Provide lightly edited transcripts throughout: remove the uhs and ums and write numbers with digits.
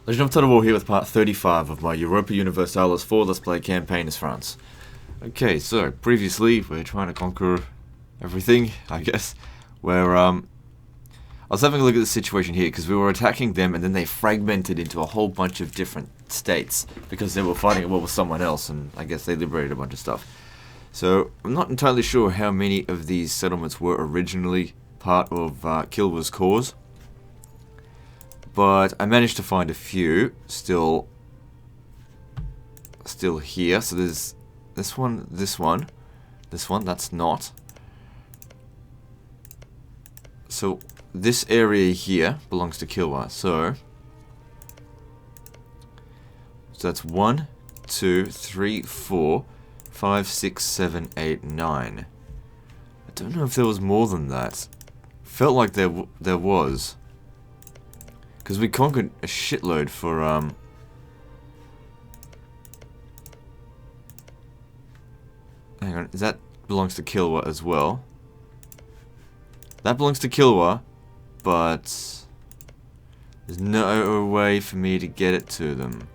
Legend of Total War here with part 35 of my Europa Universalis 4 Let's Play campaign as France. Okay, so previously we're trying to conquer everything, I guess. Where I was having a look at the situation here because we were attacking them and then they fragmented into a whole bunch of different states because they were fighting a war with someone else, and I guess they liberated a bunch of stuff. So I'm not entirely sure how many of these settlements were originally part of Kilwa's cause. But I managed to find a few still here. So there's this one, that's not. So this area here belongs to Kilwa. So that's 1, 2, 3, 4, 5, 6, 7, 8, 9. I don't know if there was more than that. Felt like there was. Because we conquered a shitload for, hang on, that belongs to Kilwa as well. That belongs to Kilwa, but there's no way for me to get it to them.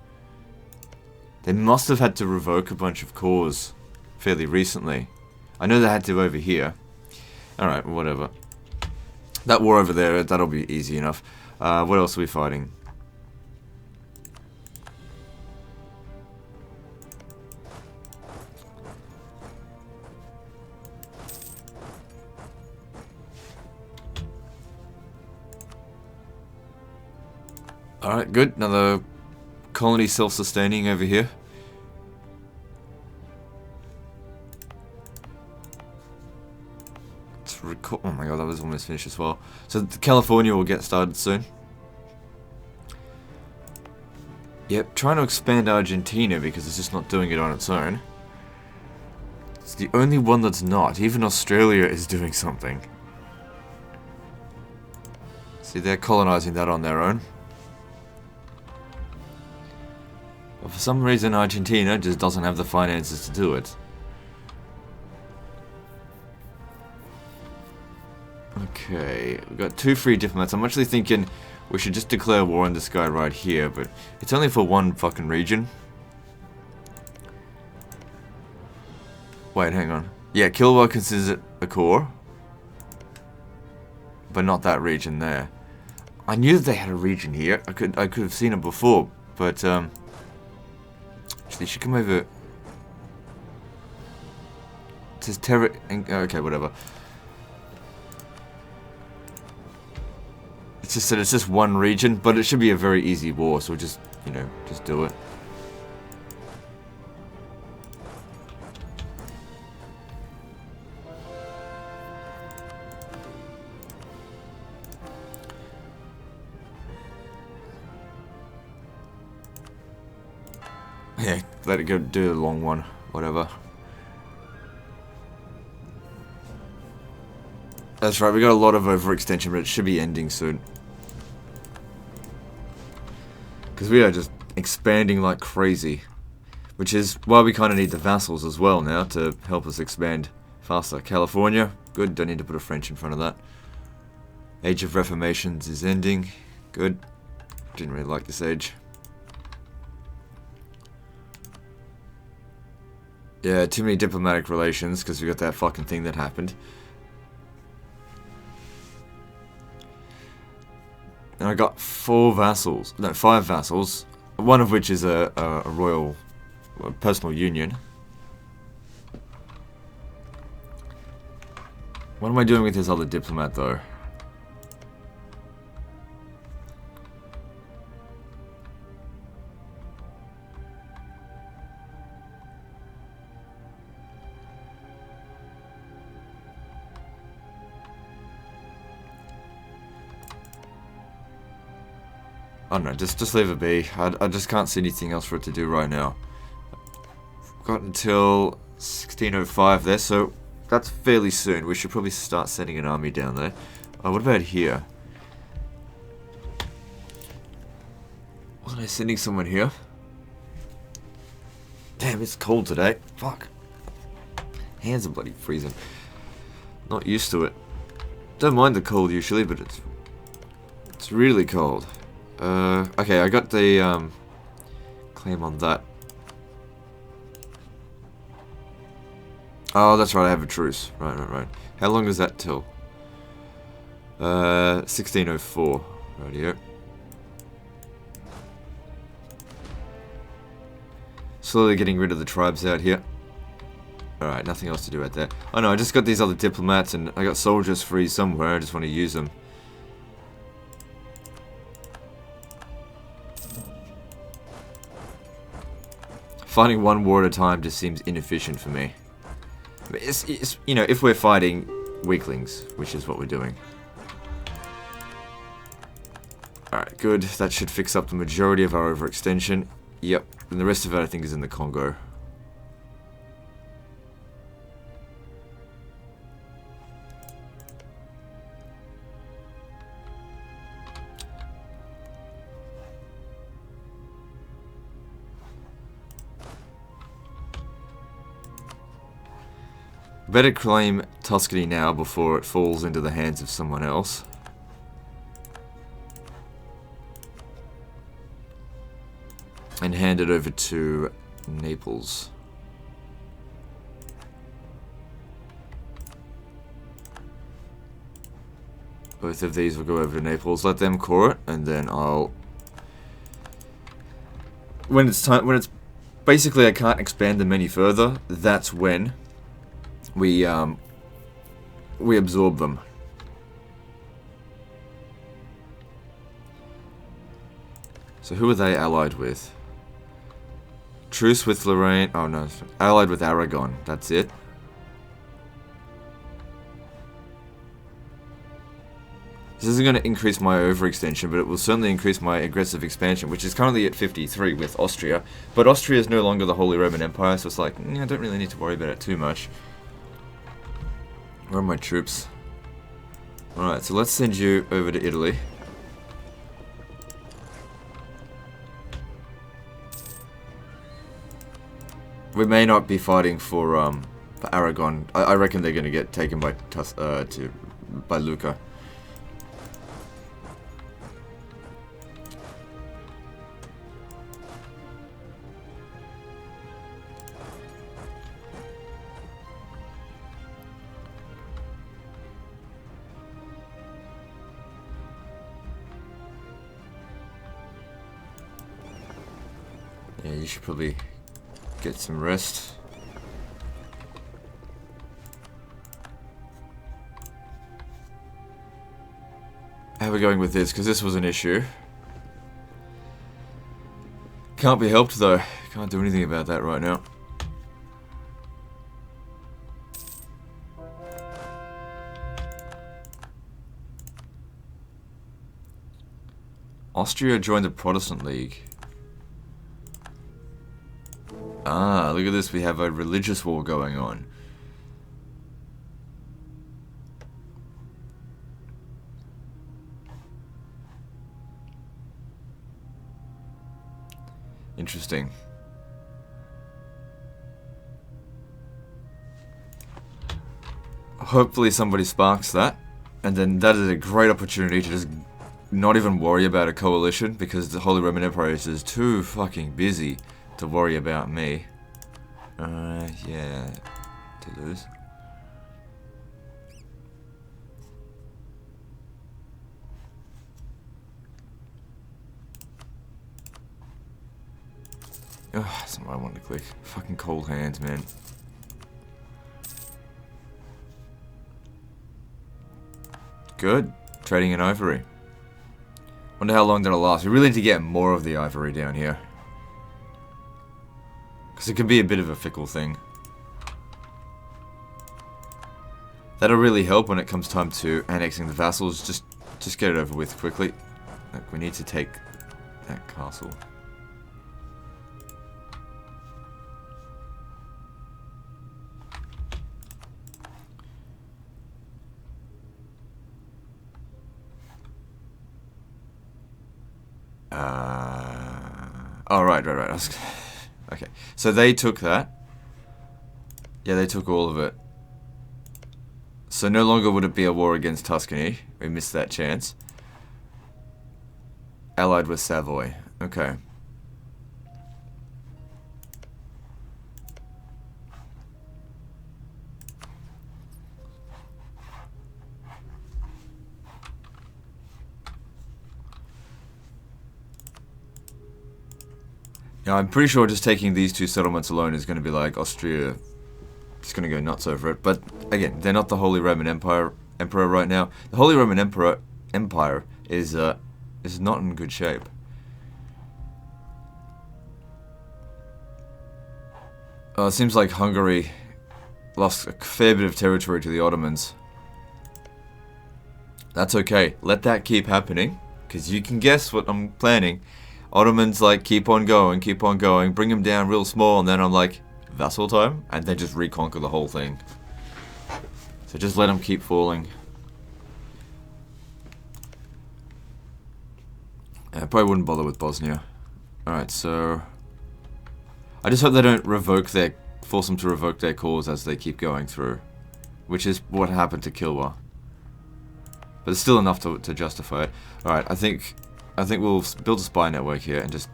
They must have had to revoke a bunch of cores fairly recently. I know they had to over here. Alright, whatever. That war over there, that'll be easy enough. What else are we fighting? Alright, good. Another colony self-sustaining over here. Oh my god, that was almost finished as well. So California will get started soon. Yep, trying to expand Argentina because it's just not doing it on its own. It's the only one that's not. Even Australia is doing something. See, they're colonizing that on their own. But for some reason Argentina just doesn't have the finances to do it. Okay, we've got 2 free diplomats. I'm actually thinking we should just declare war on this guy right here, but it's only for one fucking region. Wait, hang on. Yeah, Kilwa considers it a core, but not that region there. I knew that they had a region here. I could have seen it before, but actually, they should come over. It says okay, whatever. It's just that it's just one region, but it should be a very easy war, so we'll just, you know, just do it. Yeah, let it go do the long one, whatever. That's right, we got a lot of overextension, but it should be ending soon. Because we are just expanding like crazy. Which is why we kind of need the vassals as well now to help us expand faster. California, good, don't need to put a French in front of that. Age of Reformations is ending, good. Didn't really like this age. Yeah, too many diplomatic relations because we got that fucking thing that happened. And I got 5 vassals, one of which is a royal personal union. What am I doing with this other diplomat though? I don't know, just leave it be. I just can't see anything else for it to do right now. Got until 1605 there, so that's fairly soon. We should probably start sending an army down there. What about here? Wasn't I sending someone here? Damn, it's cold today. Fuck. Hands are bloody freezing. Not used to it. Don't mind the cold usually, but it's really cold. Okay, I got the, claim on that. Oh, that's right, I have a truce. Right. How long is that till? 1604. Radio. Slowly getting rid of the tribes out here. Alright, nothing else to do out there. Oh no, I just got these other diplomats and I got soldiers free somewhere, I just want to use them. Fighting one war at a time just seems inefficient for me. It's, you know, if we're fighting weaklings, which is what we're doing. Alright, good. That should fix up the majority of our overextension. Yep, and the rest of it I think is in the Congo. Better claim Tuscany now before it falls into the hands of someone else. And hand it over to Naples. Both of these will go over to Naples. Let them core it, and then I'll... When it's basically I can't expand them any further, that's when we absorb them. So who are they allied with? Truce with Lorraine. Oh no, allied with Aragon. That's it. This isn't going to increase my overextension, but it will certainly increase my aggressive expansion, which is currently at 53 with Austria. But Austria is no longer the Holy Roman Empire, so it's like, I don't really need to worry about it too much. Where are my troops? Alright, so let's send you over to Italy. We may not be fighting for Aragon. I reckon they're going to get taken by Lucca. Yeah, you should probably get some rest. How are we going with this? Because this was an issue. Can't be helped though. Can't do anything about that right now. Austria joined the Protestant League. Ah, look at this, we have a religious war going on. Interesting. Hopefully somebody sparks that, and then that is a great opportunity to just not even worry about a coalition, because the Holy Roman Empire is just too fucking busy to worry about me. Yeah, to lose. Ugh, that's not what I wanted to click. Fucking cold hands, man. Good. Trading in ivory. Wonder how long that'll last. We really need to get more of the ivory down here. Because it can be a bit of a fickle thing. That'll really help when it comes time to annexing the vassals. Just get it over with quickly. Like, we need to take that castle. Oh, right. Okay, so they took that. Yeah, they took all of it. So no longer would it be a war against Tuscany. We missed that chance. allied with Savoy. Okay. Now, I'm pretty sure just taking these two settlements alone is going to be like Austria. Just going to go nuts over it. But again, they're not the Holy Roman Emperor right now. The Holy Roman Empire is not in good shape. It seems like Hungary lost a fair bit of territory to the Ottomans. That's okay. Let that keep happening, because you can guess what I'm planning. Ottomans like keep on going, bring them down real small, and then I'm like, vassal time, and then just reconquer the whole thing. So just let them keep falling. I probably wouldn't bother with Bosnia. Alright, so I just hope they don't force them to revoke their cause as they keep going through, which is what happened to Kilwa. But it's still enough to justify it. Alright, I think we'll build a spy network here and just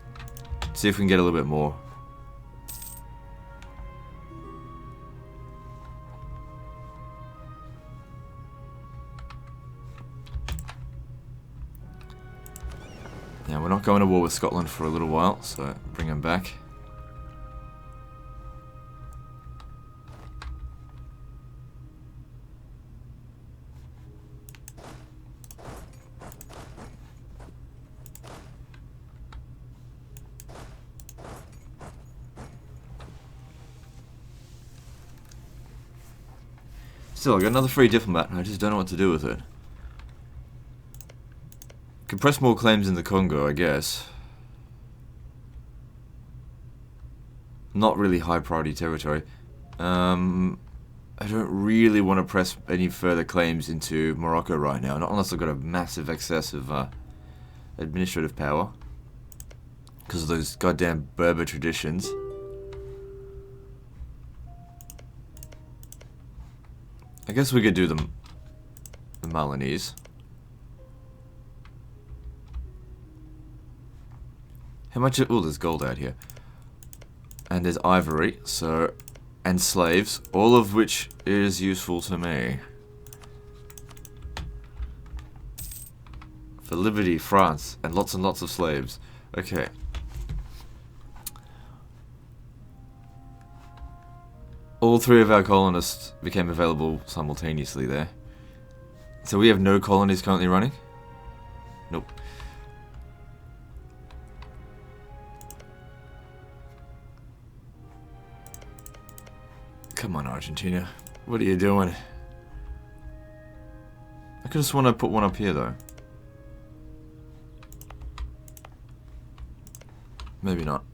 see if we can get a little bit more. Yeah, we're not going to war with Scotland for a little while, so bring them back. Still, I got another free diplomat, and I just don't know what to do with it. Could press more claims in the Congo, I guess. Not really high priority territory. I don't really want to press any further claims into Morocco right now, not unless I've got a massive excess of administrative power. Because of those goddamn Berber traditions. I guess we could do the Milanese. How much? Oh, there's gold out here. And there's ivory, and slaves, all of which is useful to me. For liberty, France, and lots of slaves. Okay. All three of our colonists became available simultaneously there. So we have no colonies currently running? Nope. Come on, Argentina. What are you doing? I could have sworn I put one up here, though. Maybe not.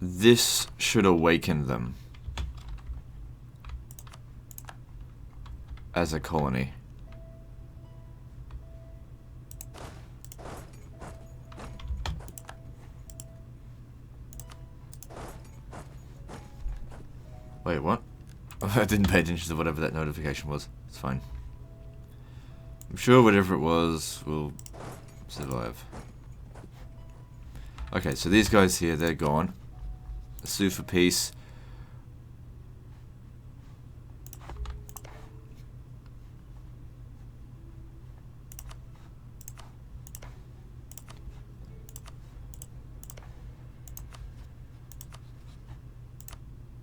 This should awaken them as a colony. Wait, what? I didn't pay attention to whatever that notification was. It's fine. I'm sure whatever it was will survive. Okay, so these guys here, they're gone. Sue for peace.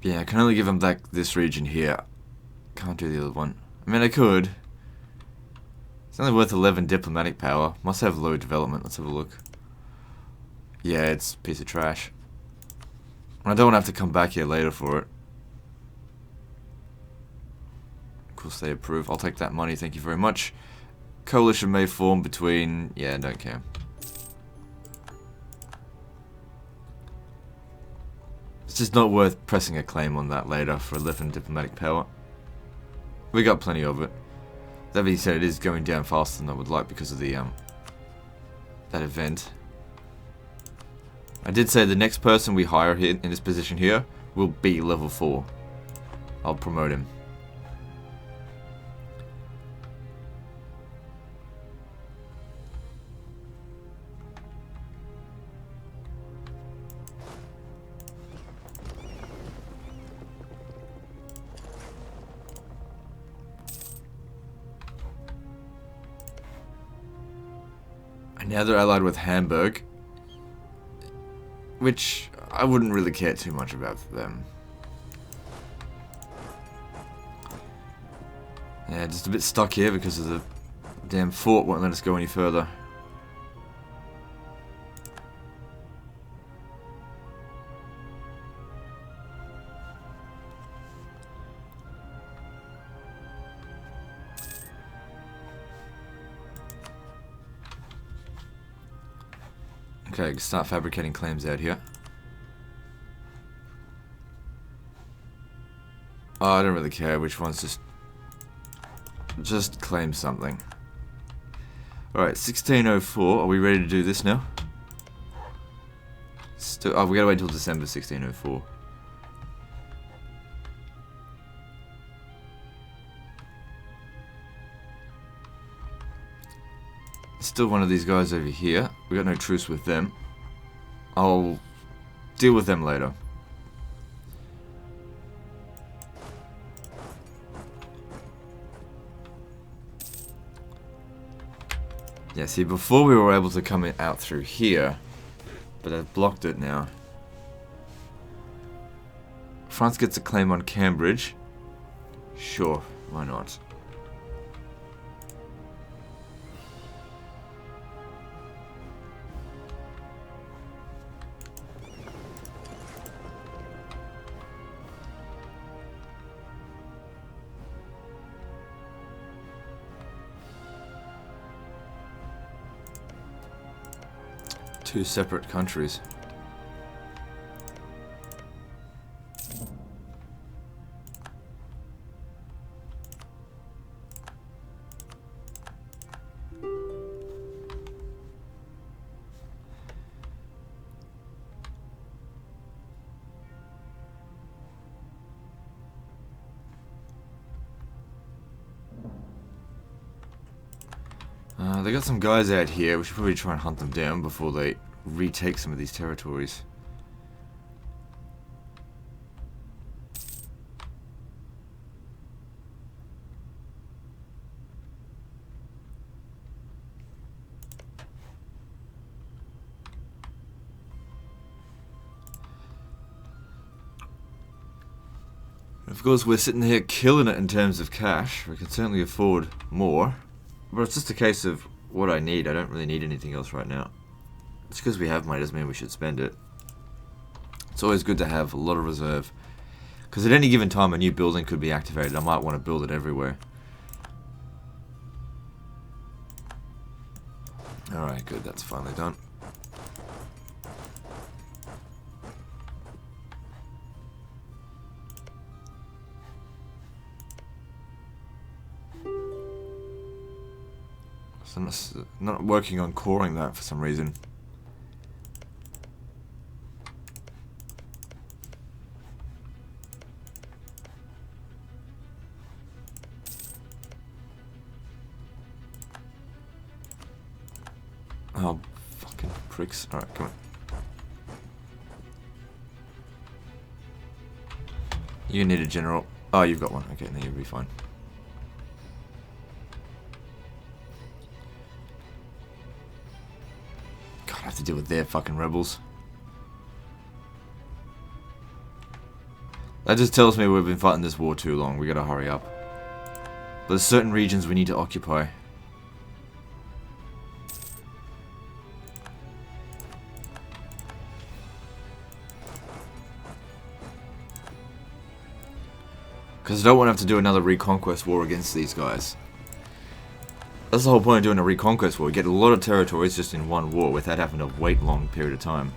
Yeah, I can only give them back this region here. Can't do the other one. I mean, I could. It's only worth 11 diplomatic power. Must have low development. Let's have a look. Yeah, it's a piece of trash. I don't want to have to come back here later for it. Of course they approve. I'll take that money, thank you very much. Coalition may form between... Yeah, don't care. It's just not worth pressing a claim on that later for 11 diplomatic power. We got plenty of it. That being said, it is going down faster than I would like because of the that event. I did say the next person we hire here in this position here will be level 4. I'll promote him. Now they're allied with Hamburg, which I wouldn't really care too much about them. Yeah, just a bit stuck here because of the damn fort won't let us go any further. Okay, start fabricating claims out here. Oh, I don't really care which one's just claim something. Alright, 1604. Are we ready to do this now? Still, oh, we gotta wait until December 1604. Still one of these guys over here. We got no truce with them. I'll deal with them later. Yeah, see, before we were able to come out through here, but I've blocked it now. France gets a claim on Cambridge. Sure, why not? Two separate countries. They got some guys out here. We should probably try and hunt them down before they retake some of these territories. Of course, we're sitting here killing it in terms of cash. We can certainly afford more. But it's just a case of what I need. I don't really need anything else right now. Just because we have money doesn't mean we should spend it. It's always good to have a lot of reserve. Because at any given time a new building could be activated. I might want to build it everywhere. Alright, good. That's finally done. So I'm not working on coring that for some reason. Oh, fucking pricks. Alright, come on. You need a general. Oh, you've got one. Okay, then you'll be fine. God, I have to deal with their fucking rebels. That just tells me we've been fighting this war too long. We gotta hurry up. There's certain regions we need to occupy. Because I don't want to have to do another reconquest war against these guys. That's the whole point of doing a reconquest war. You get a lot of territories just in one war without having to wait a long period of time.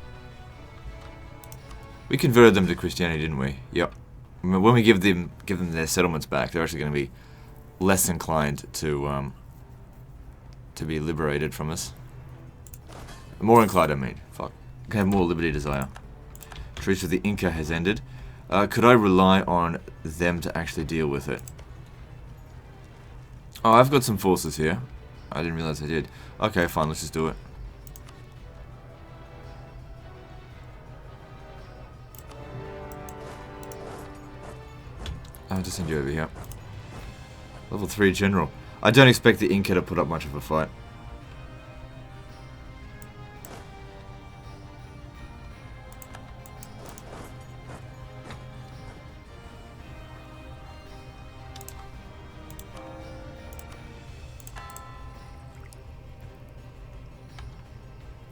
We converted them to Christianity, didn't we? Yep. When we give them their settlements back, they're actually going to be less inclined to be liberated from us. More inclined, I mean. Fuck. Okay, more liberty desire. Truce with the Inca has ended. Could I rely on them to actually deal with it? Oh, I've got some forces here. I didn't realize I did. Okay, fine, let's just do it. I'll just send you over here. Level 3 general. I don't expect the Inca to put up much of a fight.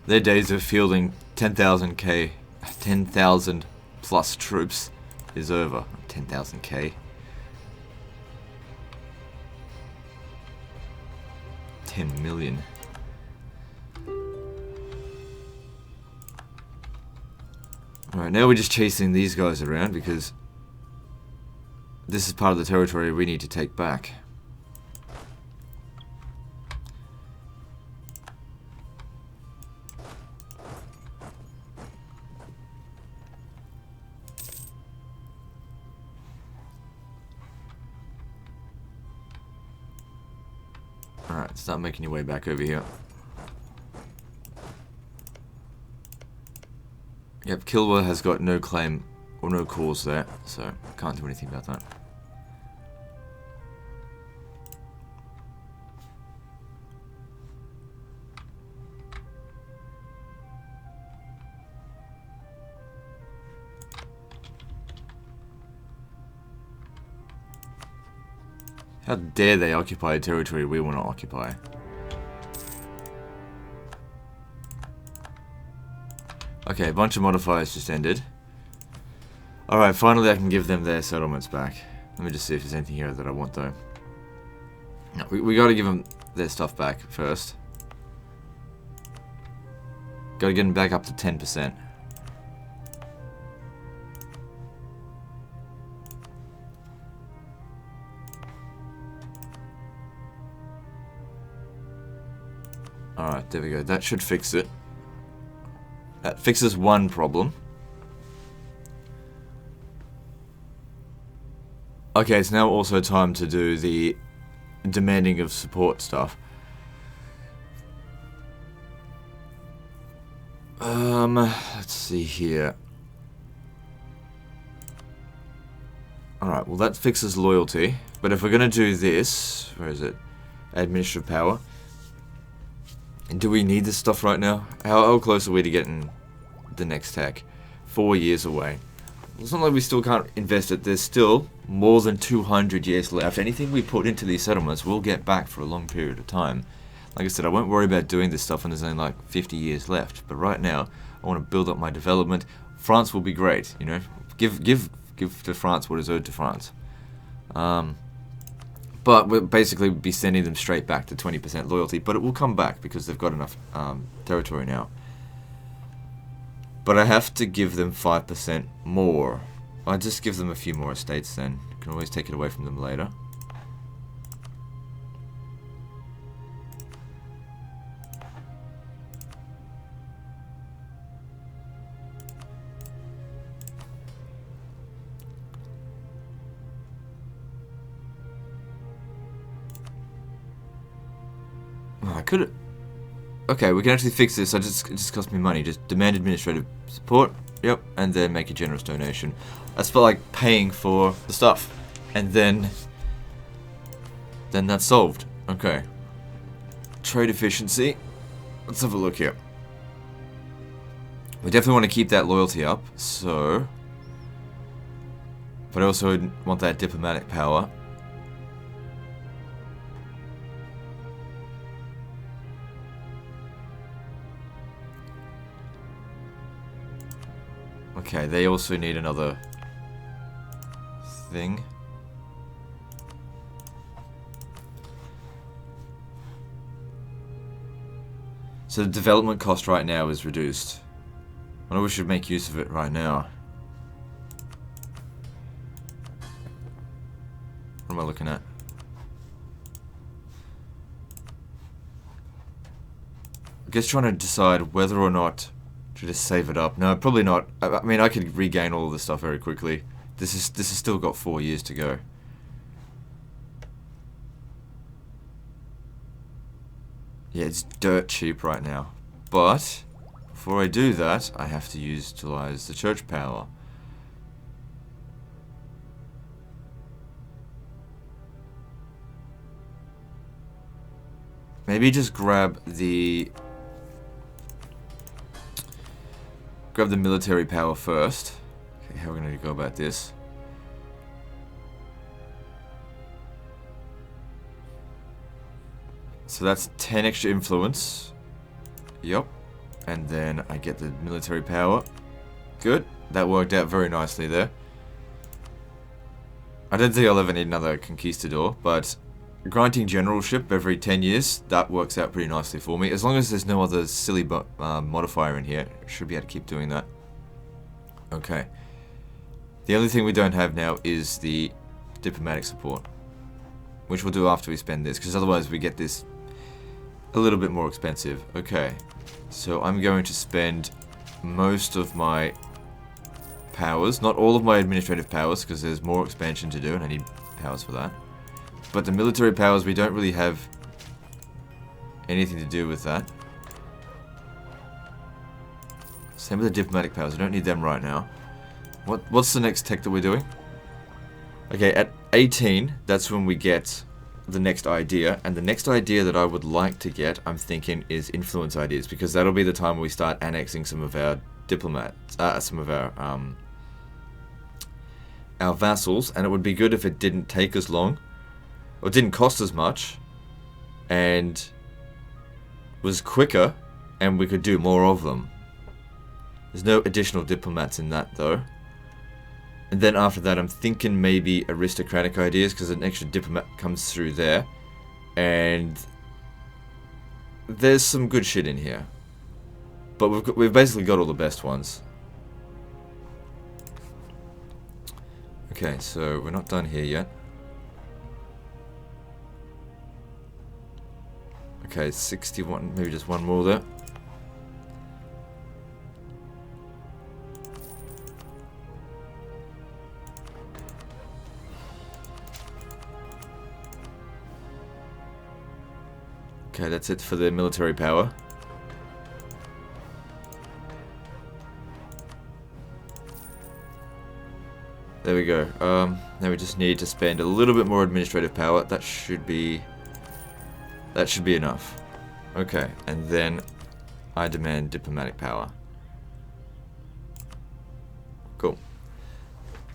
Their days of fielding 10,000 plus troops is over. 10,000k. 10 million. Alright, now we're just chasing these guys around because this is part of the territory we need to take back. Alright, start making your way back over here. Yep, Kilwa has got no claim or no cause there, so can't do anything about that. How dare they occupy a territory we want to occupy? Okay, a bunch of modifiers just ended. Alright, finally I can give them their settlements back. Let me just see if there's anything here that I want though. No, we gotta give them their stuff back first. Gotta get them back up to 10%. Alright, there we go. That should fix it. That fixes one problem. Okay, it's now also time to do the demanding of support stuff. Let's see here. Alright, well that fixes loyalty. But if we're gonna do this, where is it? Administrative power. Do we need this stuff right now? How close are we to getting the next tech? 4 years away. It's not like we still can't invest it. There's still more than 200 years left. Anything we put into these settlements we'll get back for a long period of time. Like I said, I won't worry about doing this stuff when there's only like 50 years left. But right now, I want to build up my development. France will be great, you know. Give to France what is owed to France. But we'll basically be sending them straight back to 20% loyalty. But it will come back because they've got enough territory now. But I have to give them 5% more. I'll just give them a few more estates then. I can always take it away from them later. Oh, I could. Okay, we can actually fix this. It just cost me money. Just demand administrative support. Yep, and then make a generous donation. That's for like paying for the stuff, and then that's solved. Okay. Trade efficiency. Let's have a look here. We definitely want to keep that loyalty up. So, but I also want that diplomatic power. Okay, they also need another thing. So the development cost right now is reduced. I know we should make use of it right now. What am I looking at? I guess trying to decide whether or not to just save it up. No, probably not. I mean, I could regain all of this stuff very quickly. This has still got 4 years to go. Yeah, it's dirt cheap right now. But before I do that, I have to utilize the church power. Maybe just grab the military power first. Okay, how are we going to go about this? So that's 10 extra influence. Yep. And then I get the military power. Good. That worked out very nicely there. I don't think I'll ever need another conquistador, but granting generalship every 10 years, that works out pretty nicely for me. As long as there's no other silly modifier in here, I should be able to keep doing that. Okay. The only thing we don't have now is the diplomatic support, which we'll do after we spend this, because otherwise we get this a little bit more expensive. Okay. So I'm going to spend most of my powers, not all of my administrative powers, because there's more expansion to do and I need powers for that. But the military powers, we don't really have anything to do with that. Same with the diplomatic powers, I don't need them right now. What's the next tech that we're doing? Okay, at 18, that's when we get the next idea, and the next idea that I would like to get, I'm thinking, is influence ideas, because that'll be the time we start annexing some of our diplomats, some of our vassals, and it would be good if it didn't take as long, or didn't cost as much, and was quicker, and we could do more of them. There's no additional diplomats in that, though. And then after that, I'm thinking maybe aristocratic ideas, because an extra diplomat comes through there. And there's some good shit in here. But we've basically got all the best ones. Okay, so we're not done here yet. Okay, 61, maybe just one more there. Okay, that's it for the military power. There we go. Now we just need to spend a little bit more administrative power. That should be enough. Okay, and then I demand diplomatic power. Cool.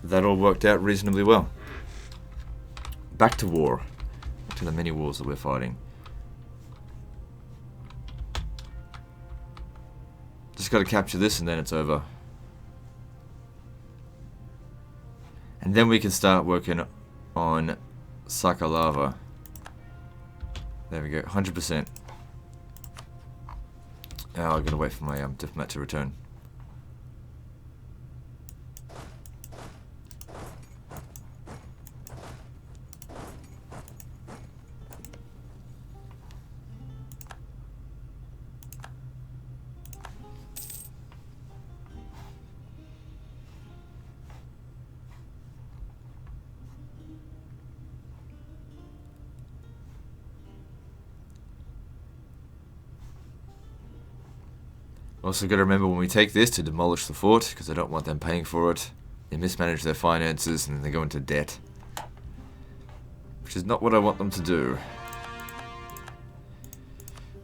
That all worked out reasonably well. Back to war. Back to the many wars that we're fighting. Just got to capture this and then it's over. And then we can start working on Sakalava. There we go, 100%. Oh, I've got to wait for my diplomat to return. Also got to remember when we take this to demolish the fort, because I don't want them paying for it. They mismanage their finances and then they go into debt. Which is not what I want them to do.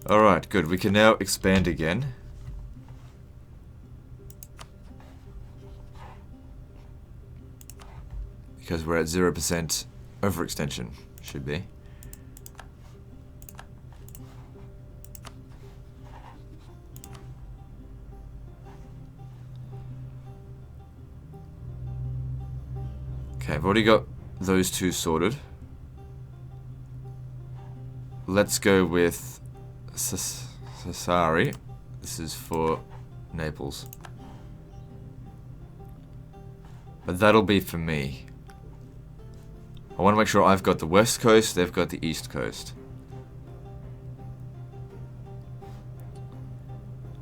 Alright, good. We can now expand again. Because we're at 0% overextension, should be. Okay, I've already got those two sorted. Let's go with Sassari. This is for Naples. But that'll be for me. I want to make sure I've got the west coast, they've got the east coast.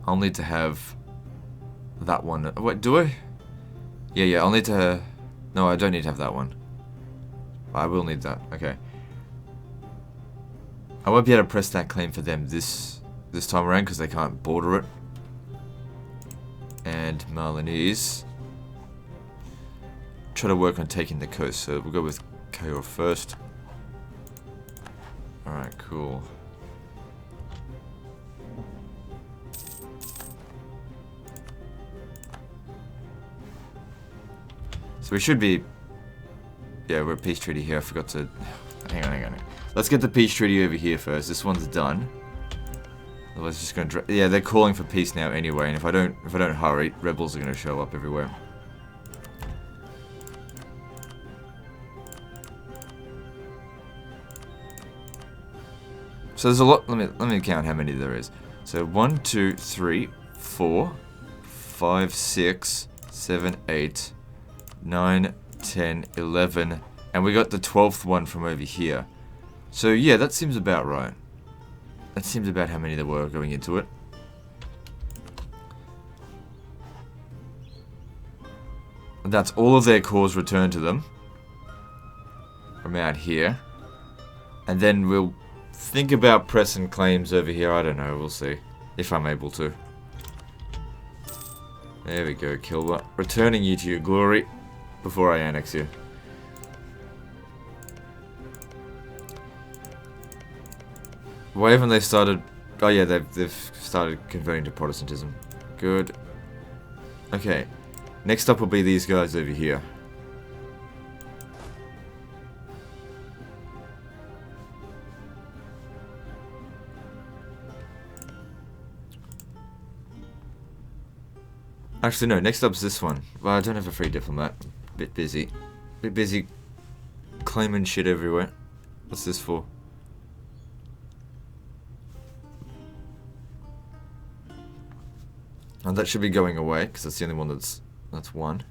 I'll need to have that one. Wait, do I? Yeah, I'll need to... No, I don't need to have that one. I will need that. Okay. I won't be able to press that claim for them this time around because they can't border it. And Malinese. Try to work on taking the coast, so we'll go with Cairo first. Alright, cool. So we should be... Yeah, we're a peace treaty here. I forgot to... Hang on. Let's get the peace treaty over here first. This one's done. Otherwise, it's just gonna. Yeah, they're calling for peace now anyway, and if I don't hurry, rebels are gonna show up everywhere. So there's a lot. Let me count how many there is. So 1, 2, 3, 4, 5, 6, 7, 8, 9, 10, 11, and we got the 12th one from over here. So yeah, that seems about right. That seems about how many there were going into it. And that's all of their cores returned to them from out here. And then we'll think about pressing claims over here. I don't know, we'll see. If I'm able to. There we go, Kilba. Returning you to your glory before I annex you. Why haven't they started... Oh yeah, they've started converting to Protestantism. Good. Okay. Next up will be these guys over here. Actually, no. Next up's this one. Well, I don't have a free diplomat. Bit busy. Bit busy claiming shit everywhere. What's this for? And that should be going away, because that's the only one that's one.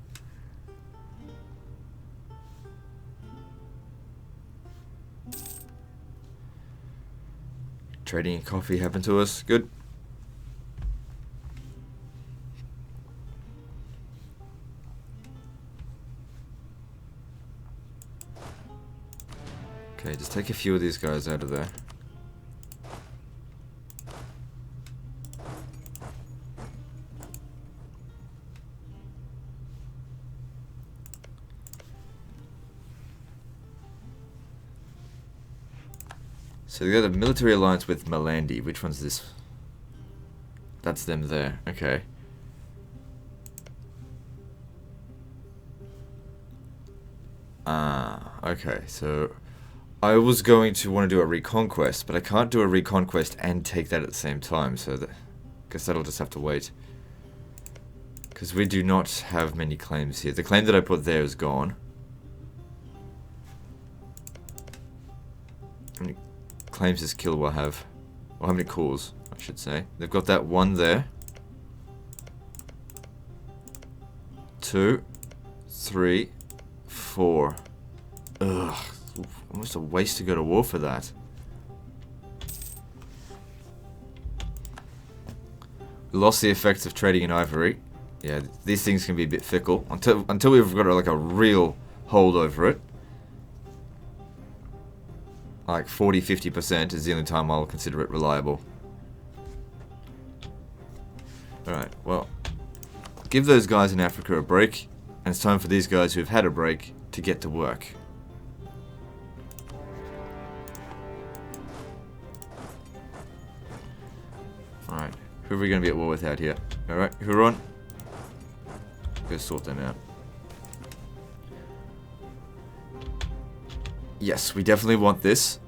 Trading and coffee happened to us. Good. Okay, just take a few of these guys out of there. So we got a military alliance with Malandi. Which one's this? That's them there. Okay. Okay. So I was going to want to do a reconquest, but I can't do a reconquest and take that at the same time. So I guess that'll just have to wait. Because we do not have many claims here. The claim that I put there is gone. How many claims does Kilwa have? Or how many cores, I should say. They've got that one there. 2, 3, 4. Ugh. Almost a waste to go to war for that. We lost the effects of trading in ivory. Yeah, these things can be a bit fickle. Until we've got like a real hold over it. Like 40-50% is the only time I'll consider it reliable. Alright, well, give those guys in Africa a break, and it's time for these guys who've had a break to get to work. Alright, who are we going to be at war with out here? Alright, Huron. Go sort them out. Yes, we definitely want this.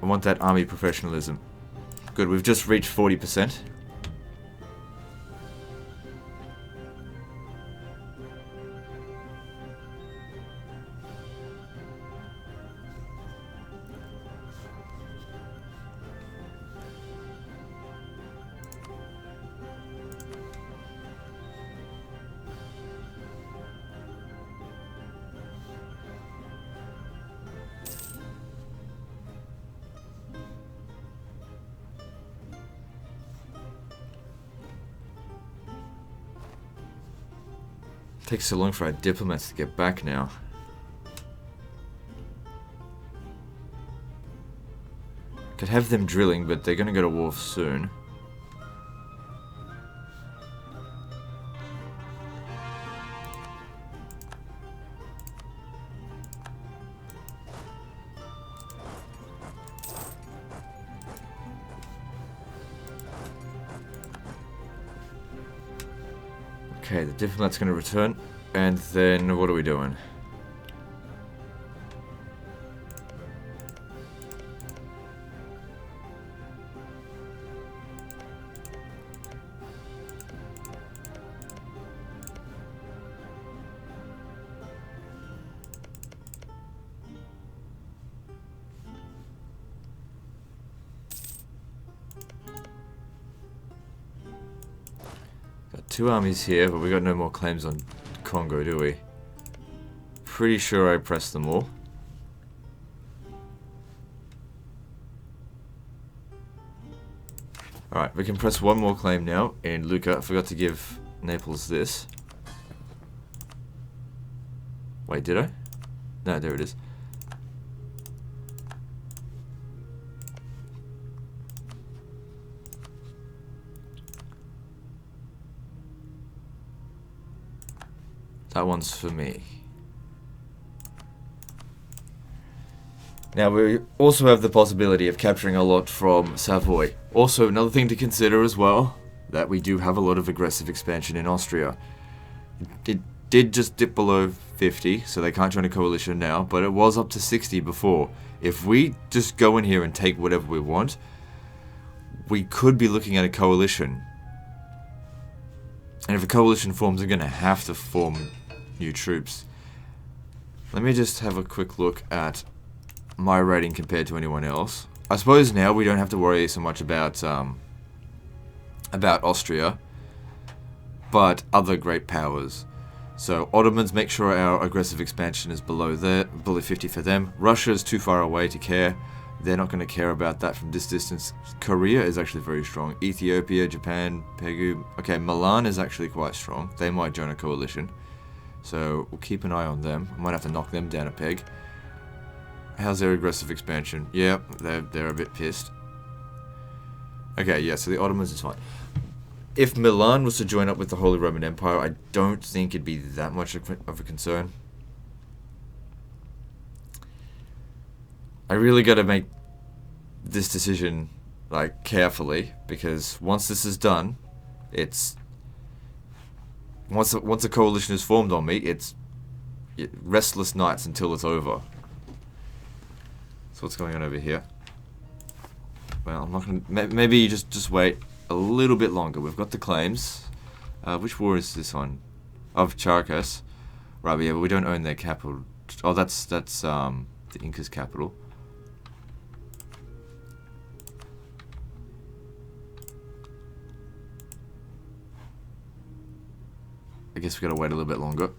I want that army professionalism. Good, we've just reached 40%. Takes so long for our diplomats to get back now. Could have them drilling, but they're gonna go to war soon. Okay, the diplomat's going to return, and then what are we doing? 2 armies here, but we got no more claims on Congo, do we? Pretty sure I pressed them all. Alright, we can press one more claim now in Lucca. I forgot to give Naples this. Wait, did I? No, there it is. That one's for me. Now we also have the possibility of capturing a lot from Savoy. Also, another thing to consider as well, that we do have a lot of aggressive expansion in Austria. It did just dip below 50, so they can't join a coalition now, but it was up to 60 before. If we just go in here and take whatever we want, we could be looking at a coalition. And if a coalition forms, they're going to have to form new troops. Let me just have a quick look at my rating compared to anyone else. I suppose now we don't have to worry so much about Austria, but other great powers. So Ottomans, make sure our aggressive expansion is below 50 for them. Russia is too far away to care. They're not going to care about that from this distance. Korea is actually very strong. Ethiopia, Japan, Pegu. Okay, Milan is actually quite strong. They might join a coalition. So we'll keep an eye on them. I might have to knock them down a peg. How's their aggressive expansion? Yeah, they're a bit pissed. Okay, yeah, so the Ottomans is fine. If Milan was to join up with the Holy Roman Empire, I don't think it'd be that much of a concern. I really got to make this decision like carefully, because once this is done, it's once a coalition is formed on me, it's restless nights until it's over. So what's going on over here? Well, I'm not gonna. Maybe you just wait a little bit longer. We've got the claims. Which war is this one? Of Charcas. Right, but yeah, but we don't own their capital. Oh, that's the Inca's capital. I guess we gotta wait a little bit longer.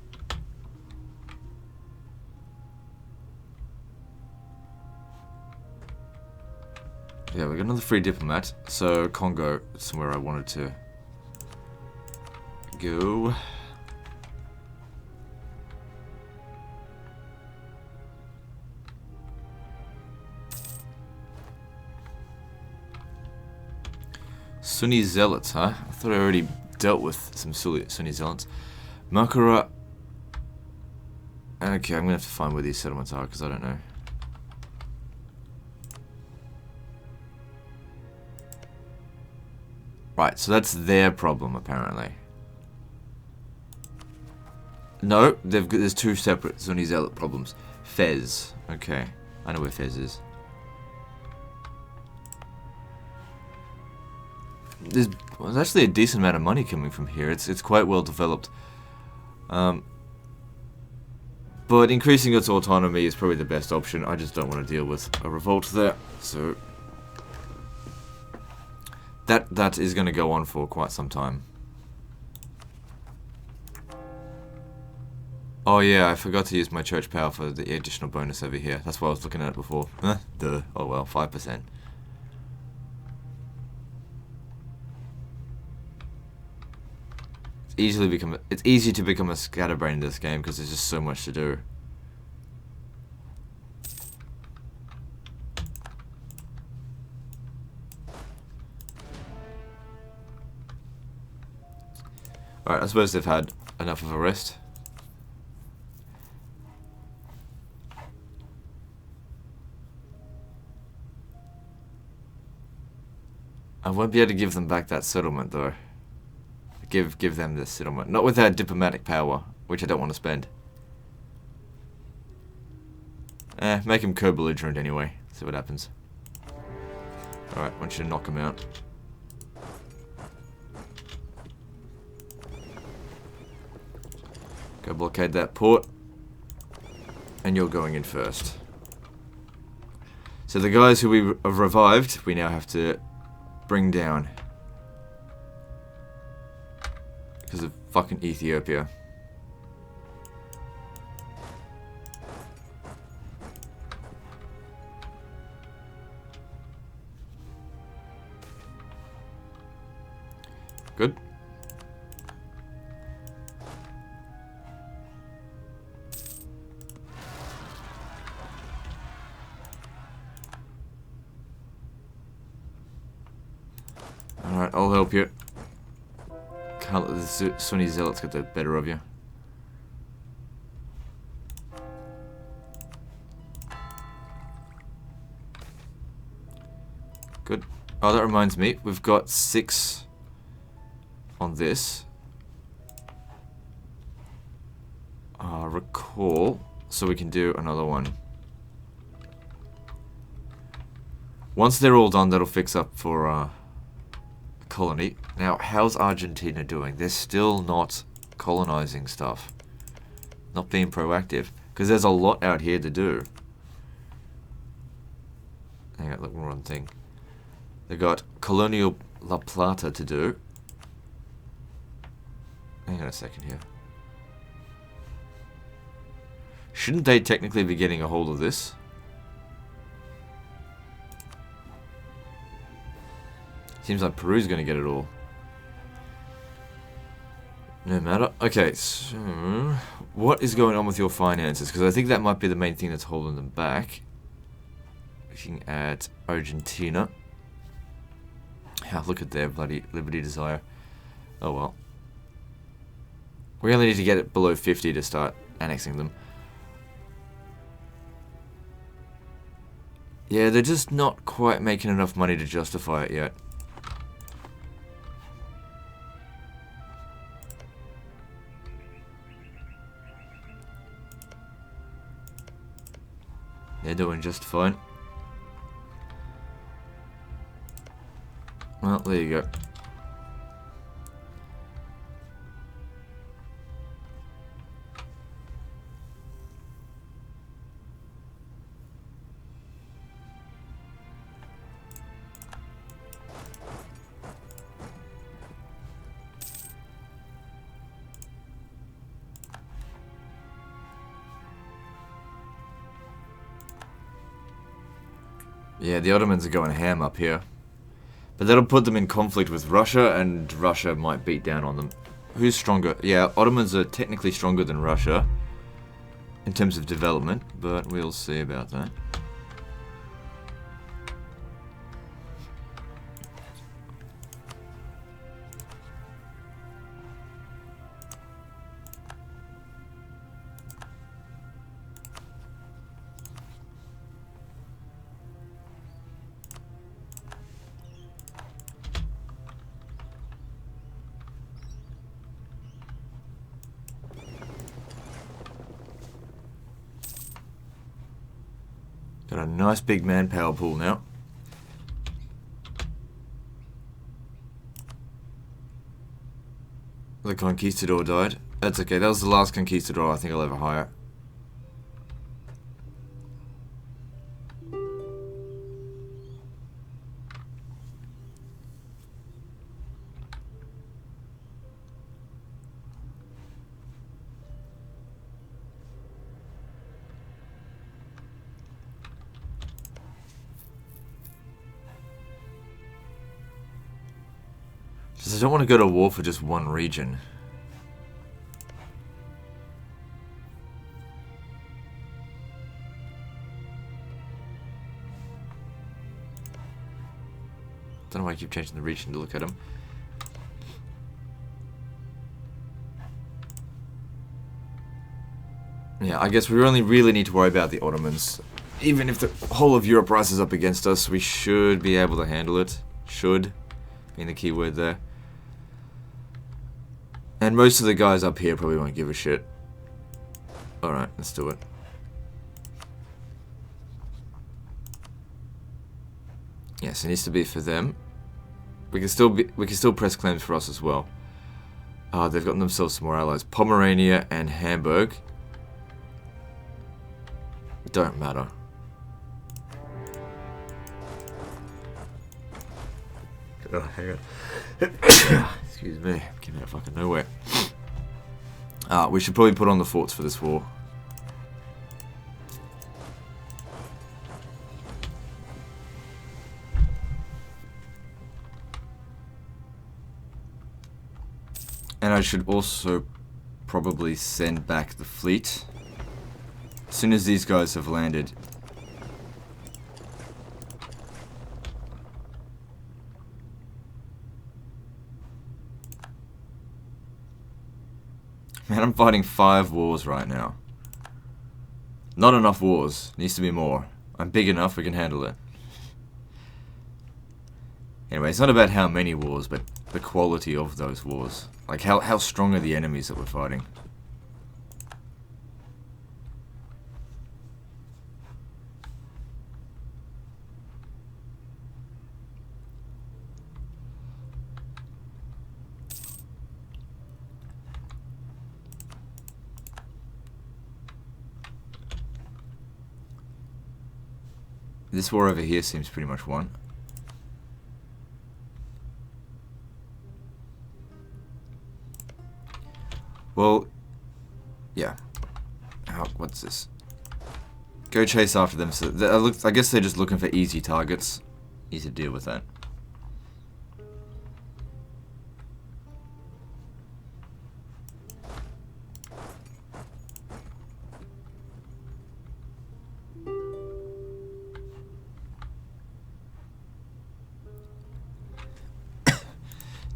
Yeah, we got another free diplomat. So Congo, somewhere I wanted to go. Sunni zealots, huh? I thought I already dealt with some Sunni zealots. Makara. Okay, I'm gonna have to find where these settlements are because I don't know. Right, so that's their problem apparently. No, there's two separate Sunni zealot problems. Fez. Okay, I know where Fez is. There's actually a decent amount of money coming from here. It's quite well developed. But increasing its autonomy is probably the best option. I just don't want to deal with a revolt there. So that is going to go on for quite some time. Oh yeah, I forgot to use my church power for the additional bonus over here. That's what I was looking at before. Duh. Oh well, 5%. It's easy to become a scatterbrain in this game because there's just so much to do. Alright, I suppose they've had enough of a rest. I won't be able to give them back that settlement though. Give them this settlement. Not with that diplomatic power, which I don't want to spend. Make him co-belligerent anyway. See what happens. Alright, I want you to knock him out. Go blockade that port. And you're going in first. So the guys who we have revived, we now have to bring down. Because of fucking Ethiopia. Good. Alright, I'll help you. Can't let the Sunni zealots get the better of you. Good. Oh, that reminds me, we've got 6 on this. Recall, so we can do another one. Once they're all done, that'll fix up for colony. Now, how's Argentina doing? They're still not colonizing stuff. Not being proactive. Because there's a lot out here to do. Hang on, look, wrong thing. They got Colonial La Plata to do. Hang on a second here. Shouldn't they technically be getting a hold of this? Seems like Peru's going to get it all. No matter. Okay, so what is going on with your finances? Because I think that might be the main thing that's holding them back. Looking at Argentina. Look at their bloody liberty desire. Oh well. We only need to get it below 50 to start annexing them. Yeah, they're just not quite making enough money to justify it yet. They're doing just fine. Well, there you go. Yeah, the Ottomans are going ham up here. But that'll put them in conflict with Russia, and Russia might beat down on them. Who's stronger? Yeah, Ottomans are technically stronger than Russia in terms of development, but we'll see about that. Got a nice big manpower pool now. The conquistador died. That's okay, that was the last conquistador I think I'll ever hire. Just I don't want to go to war for just one region. Don't know why I keep changing the region to look at them. Yeah, I guess we only really need to worry about the Ottomans. Even if the whole of Europe rises up against us, we should be able to handle it. Should, being the key word there. And most of the guys up here probably won't give a shit. Alright, let's do it. Yes, it needs to be for them. We can still press claims for us as well. They've gotten themselves some more allies. Pomerania and Hamburg. Don't matter. Oh, hang on. Excuse me, came out of fucking nowhere. We should probably put on the forts for this war. And I should also probably send back the fleet as soon as these guys have landed. Man, I'm fighting 5 wars right now. Not enough wars. Needs to be more. I'm big enough, we can handle it. Anyway, it's not about how many wars, but the quality of those wars. Like, how strong are the enemies that we're fighting? This war over here seems pretty much won. Well, yeah. What's this? Go chase after them. So I guess they're just looking for easy targets. Easy to deal with that.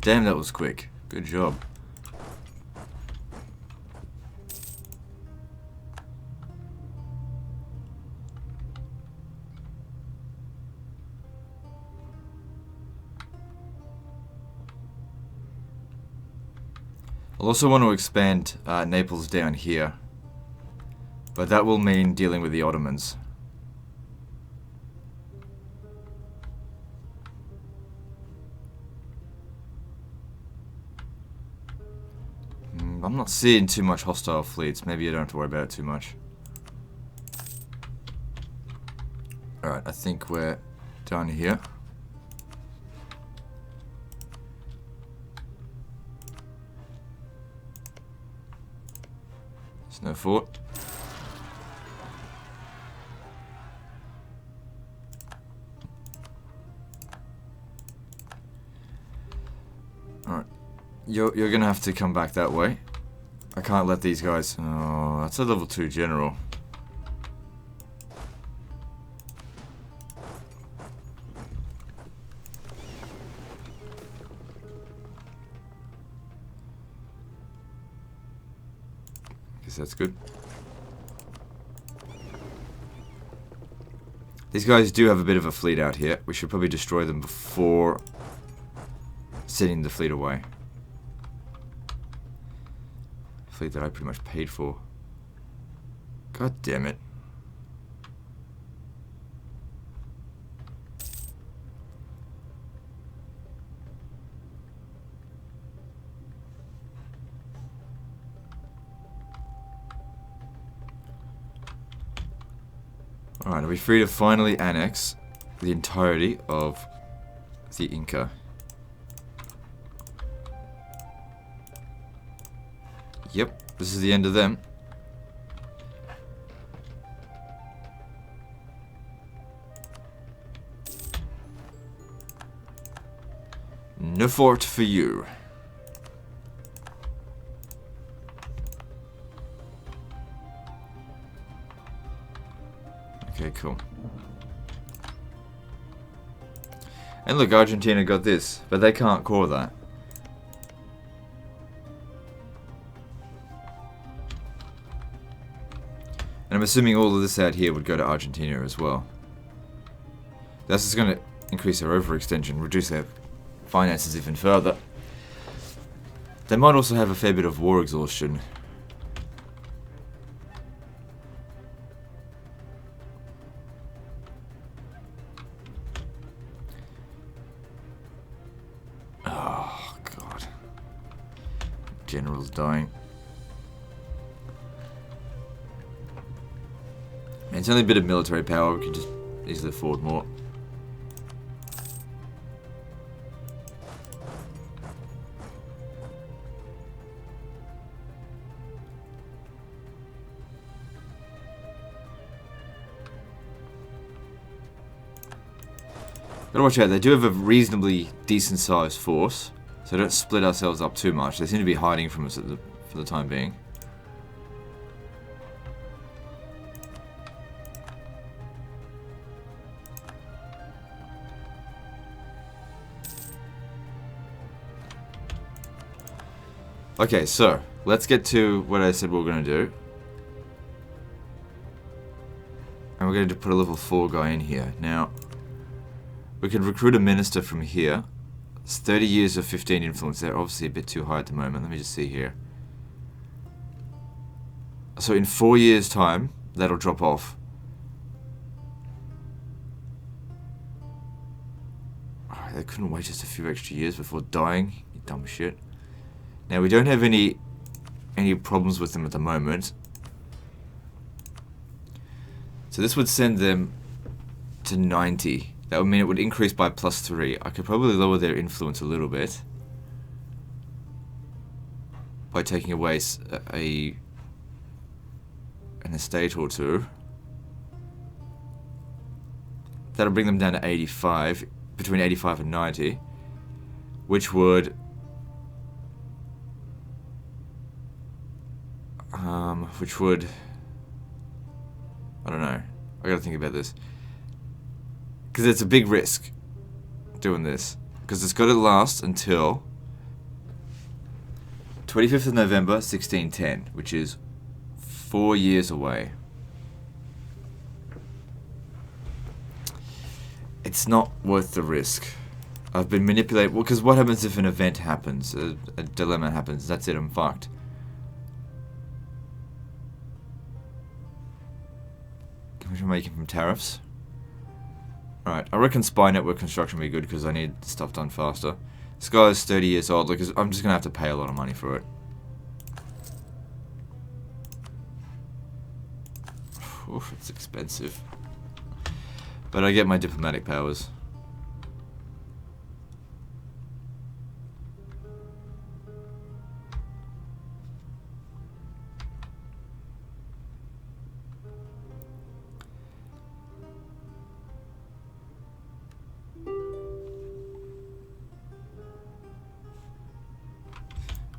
Damn, that was quick. Good job. I'll also want to expand Naples down here, but that will mean dealing with the Ottomans. I'm not seeing too much hostile fleets. Maybe I don't have to worry about it too much. Alright, I think we're done here. There's no fort. Alright. You're gonna have to come back that way. I can't let these guys... Oh, that's a level 2 general. Guess that's good. These guys do have a bit of a fleet out here. We should probably destroy them before sending the fleet away. Fleet that I pretty much paid for. God damn it. Alright, are we free to finally annex the entirety of the Inca? Yep, this is the end of them. No fort for you. Okay, cool. And look, Argentina got this, but they can't core that. And I'm assuming all of this out here would go to Argentina as well. That's just going to increase their overextension, reduce their finances even further. They might also have a fair bit of war exhaustion. Oh, God. General's dying. It's only a bit of military power, we can just easily afford more. Gotta watch out, they do have a reasonably decent sized force, so don't split ourselves up too much. They seem to be hiding from us for the time being. Okay, so let's get to what I said we were going to do. And we're going to put a level 4 guy in here. Now, we can recruit a minister from here. It's 30 years of 15 influence. They're obviously a bit too high at the moment. Let me just see here. So in 4 years' time, that'll drop off. Oh, they couldn't wait just a few extra years before dying. You dumb shit. Now, we don't have any problems with them at the moment. So this would send them to 90. That would mean it would increase by +3. I could probably lower their influence a little bit by taking away an estate or two. That'll bring them down to 85, between 85 and 90, which would I don't know. I gotta think about this. Because it's a big risk doing this. Because it's got to last until 25th of November 1610, which is 4 years away. It's not worth the risk. I've been manipulated. Well, because what happens if an event happens? A dilemma happens. That's it, I'm fucked. How much am I making from tariffs? Alright, I reckon spy network construction will be good because I need stuff done faster. This guy is 30 years old. Look, I'm just going to have to pay a lot of money for it. Oof, it's expensive. But I get my diplomatic powers.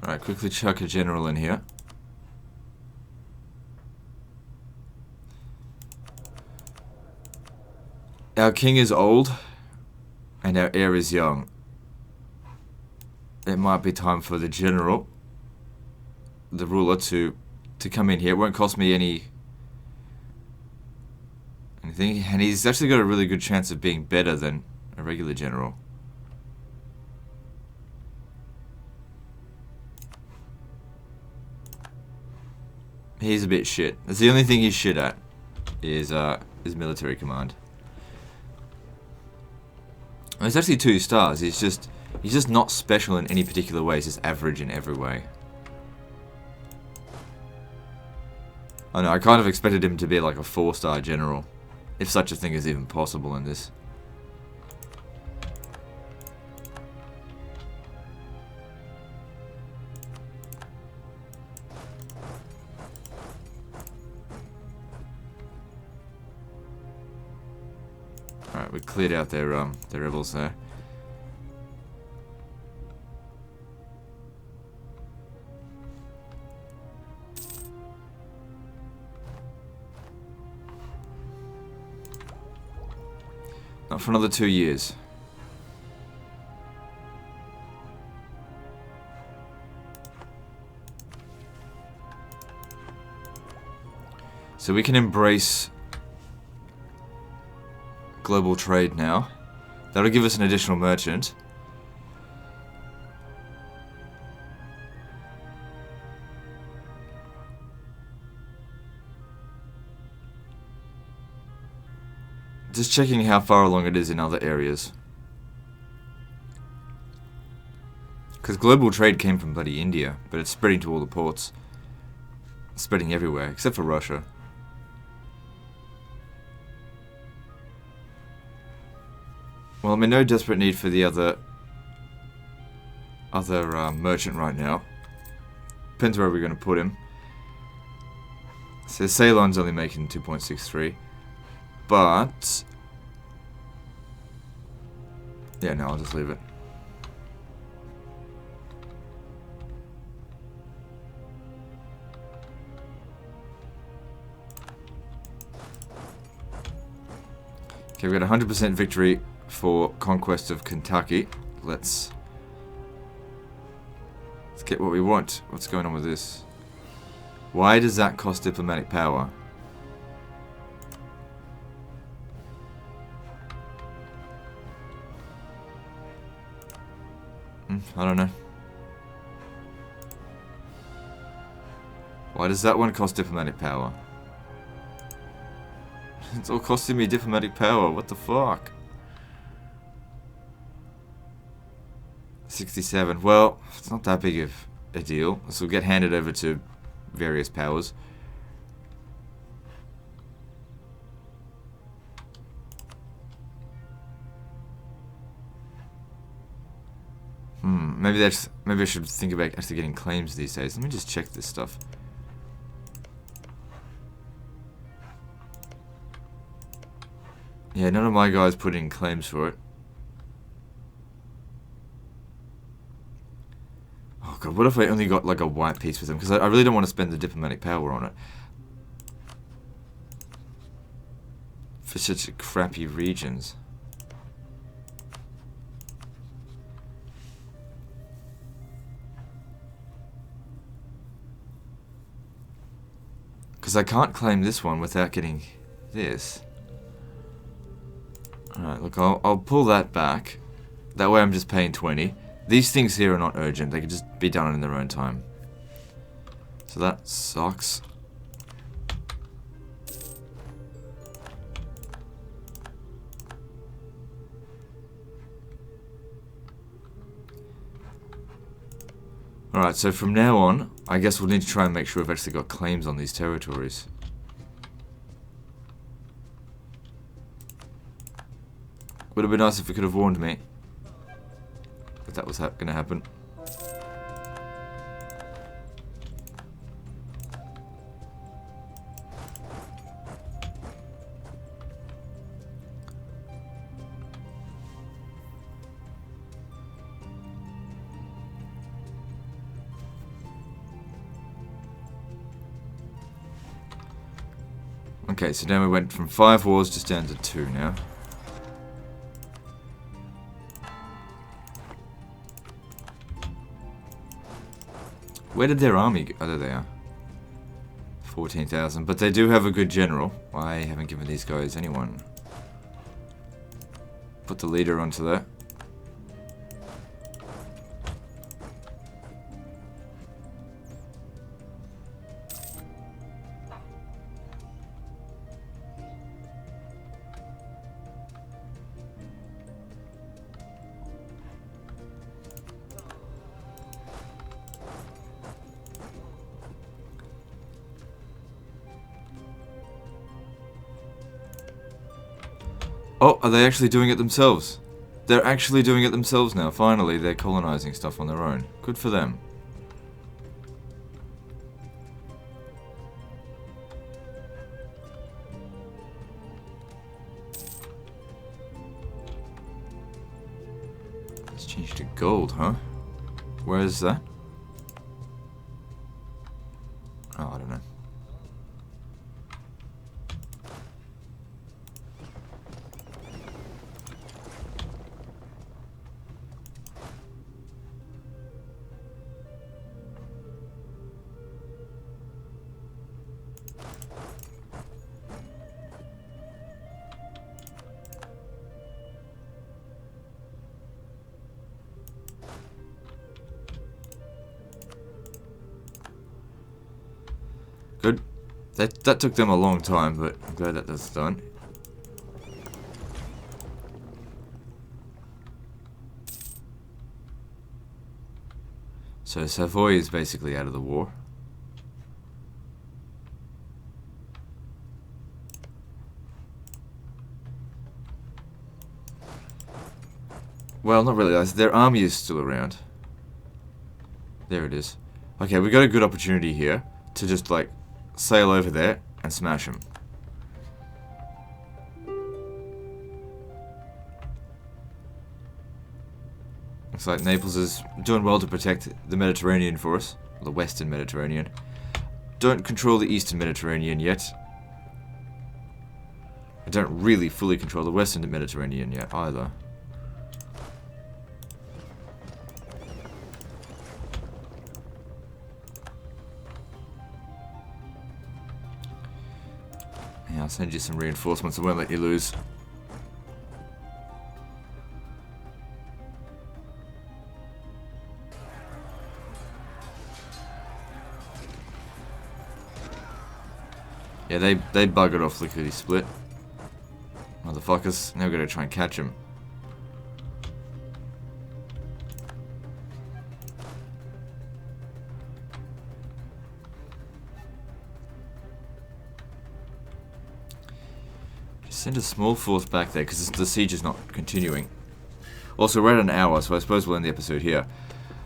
Alright, quickly chuck a general in here. Our king is old, and our heir is young. It might be time for the general, the ruler, to come in here. It won't cost me anything, and he's actually got a really good chance of being better than a regular general. He's a bit shit. That's the only thing he's shit at, is military command. Well, it's actually 2 stars. He's just not special in any particular way. He's just average in every way. I know. I kind of expected him to be like a 4-star general, if such a thing is even possible in this. Alright, we cleared out their rebels there. Not for another 2 years. So we can embrace global trade now. That'll give us an additional merchant. Just checking how far along it is in other areas. Because global trade came from bloody India, but it's spreading to all the ports. It's spreading everywhere, except for Russia. Well, I'm in no desperate need for the other merchant right now. Depends where we're going to put him. So Ceylon's only making 2.63, but Yeah, no, I'll just leave it. Okay, we got 100% victory for conquest of Kentucky. Let's get what we want. What's going on with this? Why does that cost diplomatic power? I don't know. Why does that one cost diplomatic power? It's all costing me diplomatic power. What the fuck? 67. Well, it's not that big of a deal. This will get handed over to various powers. Maybe I should think about actually getting claims these days. Let me just check this stuff. Yeah, none of my guys put in claims for it. Oh god, what if I only got like a white piece with them? Because I really don't want to spend the diplomatic power on it. For such crappy regions. Because I can't claim this one without getting this. Alright, look, I'll pull that back. That way I'm just paying 20. These things here are not urgent. They can just be done in their own time. So that sucks. Alright, so from now on, I guess we'll need to try and make sure we've actually got claims on these territories. Would have been nice if it could have warned me that that was going to happen. Okay, so now we went from 5 wars just down to 2 now. Where did their army go? Oh, there they are. 14,000. But they do have a good general. I haven't given these guys anyone. Put the leader onto that. Oh, are they actually doing it themselves? They're actually doing it themselves now. Finally, they're colonizing stuff on their own. Good for them. Let's change to gold, huh? Where is that? Oh, I don't know. Good. That took them a long time, but I'm glad that that's done. So Savoy is basically out of the war. Well, not really. Their army is still around. There it is. Okay, we got a good opportunity here to just like sail over there and smash them. Looks like Naples is doing well to protect the Mediterranean for us. The Western Mediterranean. Don't control the Eastern Mediterranean yet. I don't really fully control the Western Mediterranean yet either. Yeah, I'll send you some reinforcements. I won't let you lose. Yeah, they buggered off lickety split. Motherfuckers. Now we're gonna try and catch him. Just send a small force back there because the siege is not continuing. Also, we're at an hour, so I suppose we'll end the episode here.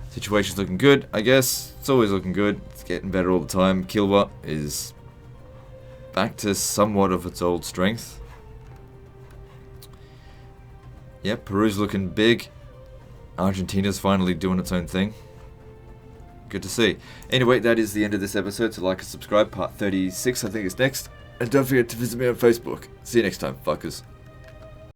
Situation's looking good, I guess. It's always looking good. It's getting better all the time. Kilwa is back to somewhat of its old strength. Yep, Peru's looking big. Argentina's finally doing its own thing. Good to see. Anyway, that is the end of this episode, so like and subscribe. Part 36, I think, is next. And don't forget to visit me on Facebook. See you next time, fuckers.